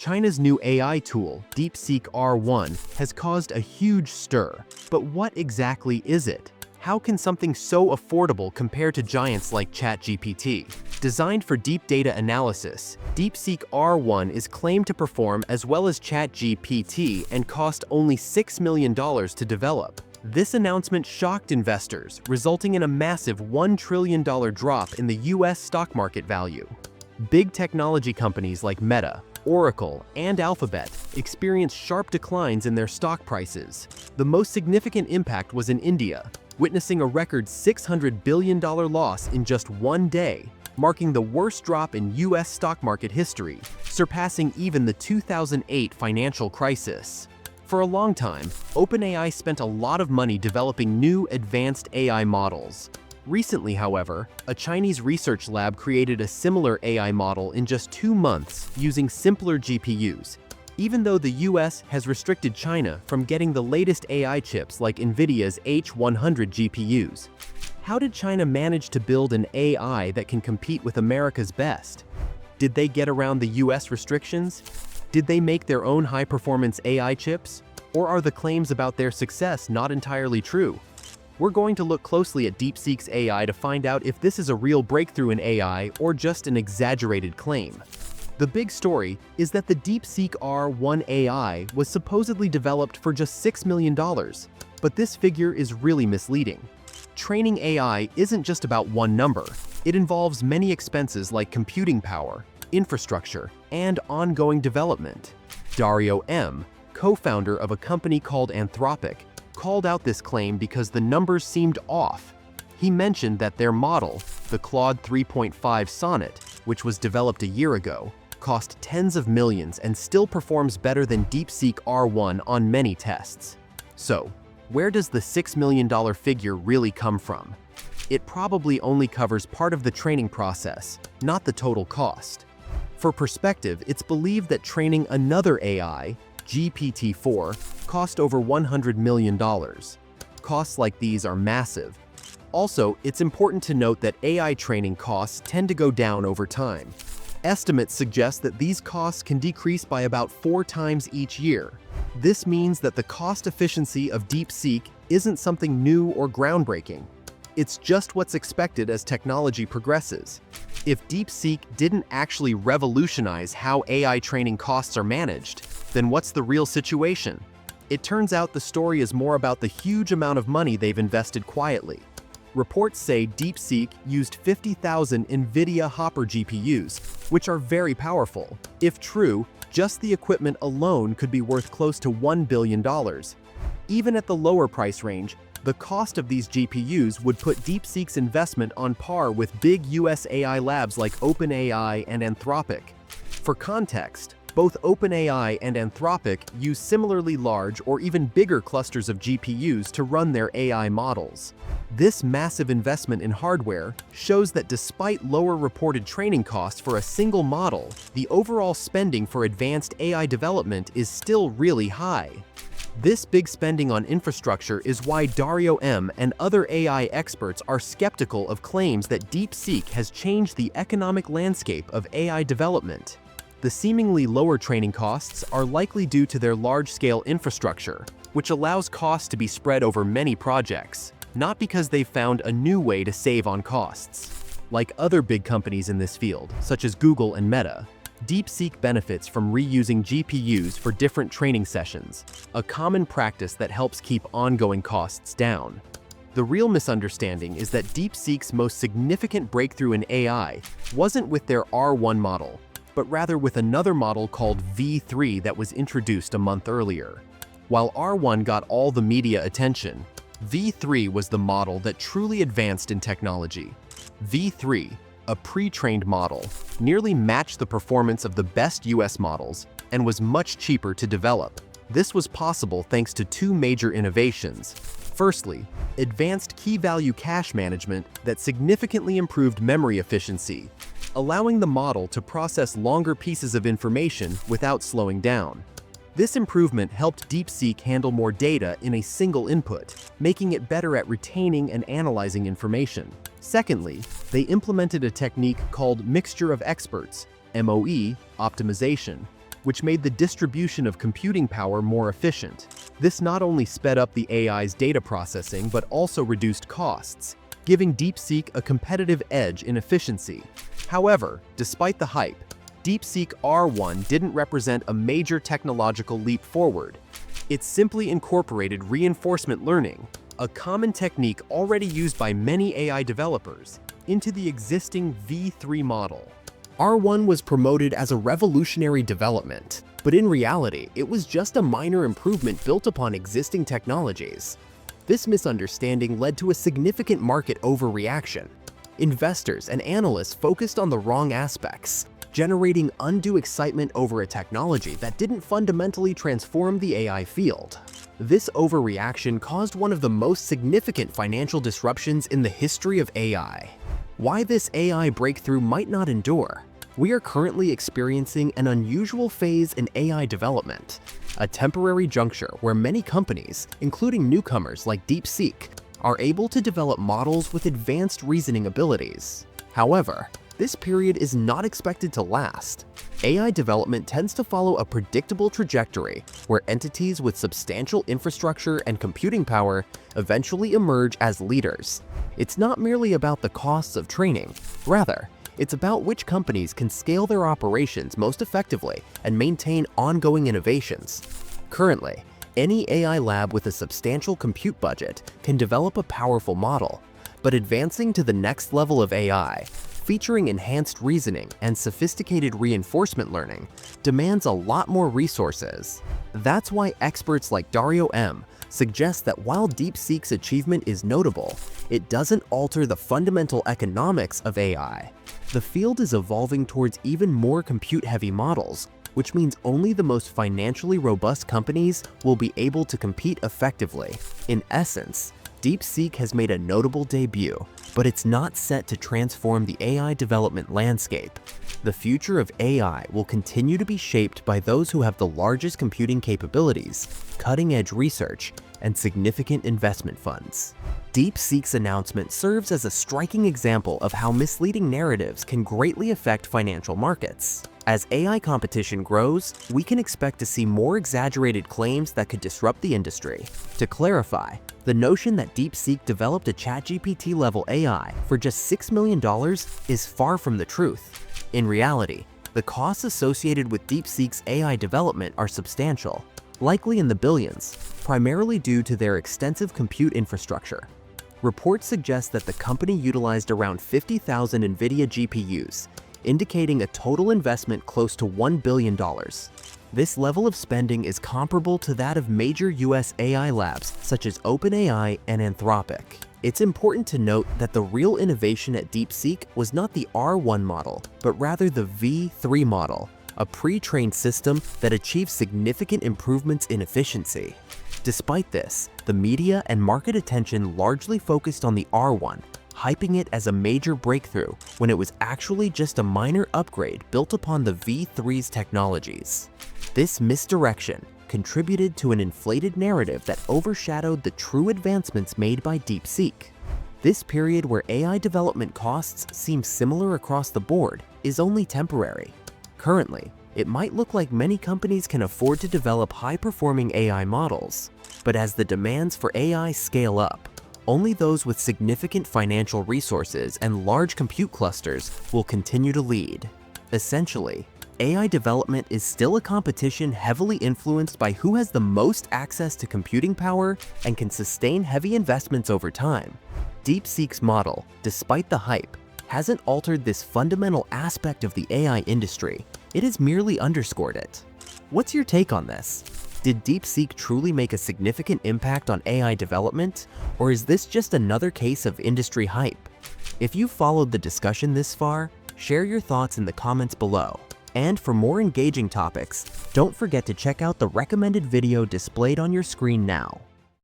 China's new AI tool, DeepSeek R1, has caused a huge stir. But what exactly is it? How can something so affordable compare to giants like ChatGPT? Designed for deep data analysis, DeepSeek R1 is claimed to perform as well as ChatGPT and cost only $6 million to develop. This announcement shocked investors, resulting in a massive $1 trillion drop in the US stock market value. Big technology companies like Meta, Oracle, and Alphabet experienced sharp declines in their stock prices. The most significant impact was in India, witnessing a record $600 billion loss in just one day, marking the worst drop in US stock market history, surpassing even the 2008 financial crisis. For a long time, OpenAI spent a lot of money developing new, advanced AI models. Recently, however, a Chinese research lab created a similar AI model in just 2 months using simpler GPUs, even though the US has restricted China from getting the latest AI chips like NVIDIA's H100 GPUs. How did China manage to build an AI that can compete with America's best? Did they get around the US restrictions? Did they make their own high-performance AI chips? Or are the claims about their success not entirely true? We're going to look closely at DeepSeek's AI to find out if this is a real breakthrough in AI or just an exaggerated claim. The big story is that the DeepSeek R1 AI was supposedly developed for just $6 million, but this figure is really misleading. Training AI isn't just about one number. It involves many expenses like computing power, infrastructure, and ongoing development. Dario M., co-founder of a company called Anthropic, called out this claim because the numbers seemed off. He mentioned that their model, the Claude 3.5 Sonnet, which was developed a year ago, cost tens of millions and still performs better than DeepSeek R1 on many tests. So, where does the $6 million figure really come from? It probably only covers part of the training process, not the total cost. For perspective, it's believed that training another AI, GPT-4, cost over $100 million. Costs like these are massive. Also, it's important to note that AI training costs tend to go down over time. Estimates suggest that these costs can decrease by about 4 times each year. This means that the cost efficiency of DeepSeek isn't something new or groundbreaking. It's just what's expected as technology progresses. If DeepSeek didn't actually revolutionize how AI training costs are managed, then what's the real situation? It turns out the story is more about the huge amount of money they've invested quietly. Reports say DeepSeek used 50,000 NVIDIA Hopper GPUs, which are very powerful. If true, just the equipment alone could be worth close to $1 billion. Even at the lower price range, the cost of these GPUs would put DeepSeek's investment on par with big US AI labs like OpenAI and Anthropic. For context, both OpenAI and Anthropic use similarly large or even bigger clusters of GPUs to run their AI models. This massive investment in hardware shows that despite lower reported training costs for a single model, the overall spending for advanced AI development is still really high. This big spending on infrastructure is why Dario M. and other AI experts are skeptical of claims that DeepSeek has changed the economic landscape of AI development. The seemingly lower training costs are likely due to their large-scale infrastructure, which allows costs to be spread over many projects, not because they've found a new way to save on costs. Like other big companies in this field, such as Google and Meta, DeepSeek benefits from reusing GPUs for different training sessions, a common practice that helps keep ongoing costs down. The real misunderstanding is that DeepSeek's most significant breakthrough in AI wasn't with their R1 model, but rather with another model called V3 that was introduced a month earlier. While R1 got all the media attention, V3 was the model that truly advanced in technology. V3, a pre-trained model, nearly matched the performance of the best US models and was much cheaper to develop. This was possible thanks to 2 major innovations. Firstly, advanced key-value cache management that significantly improved memory efficiency, allowing the model to process longer pieces of information without slowing down. This improvement helped DeepSeek handle more data in a single input, making it better at retaining and analyzing information. Secondly, they implemented a technique called mixture of experts, MOE, optimization. which made the distribution of computing power more efficient. This not only sped up the AI's data processing but also reduced costs, giving DeepSeek a competitive edge in efficiency. However, despite the hype, DeepSeek R1 didn't represent a major technological leap forward. It simply incorporated reinforcement learning, a common technique already used by many AI developers, into the existing V3 model. R1 was promoted as a revolutionary development, but in reality, it was just a minor improvement built upon existing technologies. This misunderstanding led to a significant market overreaction. Investors and analysts focused on the wrong aspects, generating undue excitement over a technology that didn't fundamentally transform the AI field. This overreaction caused one of the most significant financial disruptions in the history of AI. Why this AI breakthrough might not endure? We are currently experiencing an unusual phase in AI development, a temporary juncture where many companies, including newcomers like DeepSeek, are able to develop models with advanced reasoning abilities. However, this period is not expected to last. AI development tends to follow a predictable trajectory where entities with substantial infrastructure and computing power eventually emerge as leaders. It's not merely about the costs of training. Rather, it's about which companies can scale their operations most effectively and maintain ongoing innovations. Currently, any AI lab with a substantial compute budget can develop a powerful model, but advancing to the next level of AI, featuring enhanced reasoning and sophisticated reinforcement learning, demands a lot more resources. That's why experts like Dario M. suggest that while DeepSeek's achievement is notable, it doesn't alter the fundamental economics of AI. The field is evolving towards even more compute-heavy models, which means only the most financially robust companies will be able to compete effectively. In essence, DeepSeek has made a notable debut, but it's not set to transform the AI development landscape. The future of AI will continue to be shaped by those who have the largest computing capabilities, cutting-edge research, and significant investment funds. DeepSeek's announcement serves as a striking example of how misleading narratives can greatly affect financial markets. As AI competition grows, we can expect to see more exaggerated claims that could disrupt the industry. To clarify, the notion that DeepSeek developed a ChatGPT-level AI for just $6 million is far from the truth. In reality, the costs associated with DeepSeek's AI development are substantial, likely in the billions, primarily due to their extensive compute infrastructure. Reports suggest that the company utilized around 50,000 NVIDIA GPUs, indicating a total investment close to $1 billion. This level of spending is comparable to that of major US AI labs such as OpenAI and Anthropic. It's important to note that the real innovation at DeepSeek was not the R1 model, but rather the V3 model, a pre-trained system that achieves significant improvements in efficiency. Despite this, the media and market attention largely focused on the R1, hyping it as a major breakthrough when it was actually just a minor upgrade built upon the V3's technologies. This misdirection contributed to an inflated narrative that overshadowed the true advancements made by DeepSeek. This period where AI development costs seem similar across the board is only temporary. Currently, it might look like many companies can afford to develop high-performing AI models, but as the demands for AI scale up, only those with significant financial resources and large compute clusters will continue to lead. Essentially, AI development is still a competition heavily influenced by who has the most access to computing power and can sustain heavy investments over time. DeepSeek's model, despite the hype, hasn't altered this fundamental aspect of the AI industry. It has merely underscored it. What's your take on this? Did DeepSeek truly make a significant impact on AI development, or is this just another case of industry hype? If you followed the discussion this far, share your thoughts in the comments below. And for more engaging topics, don't forget to check out the recommended video displayed on your screen now.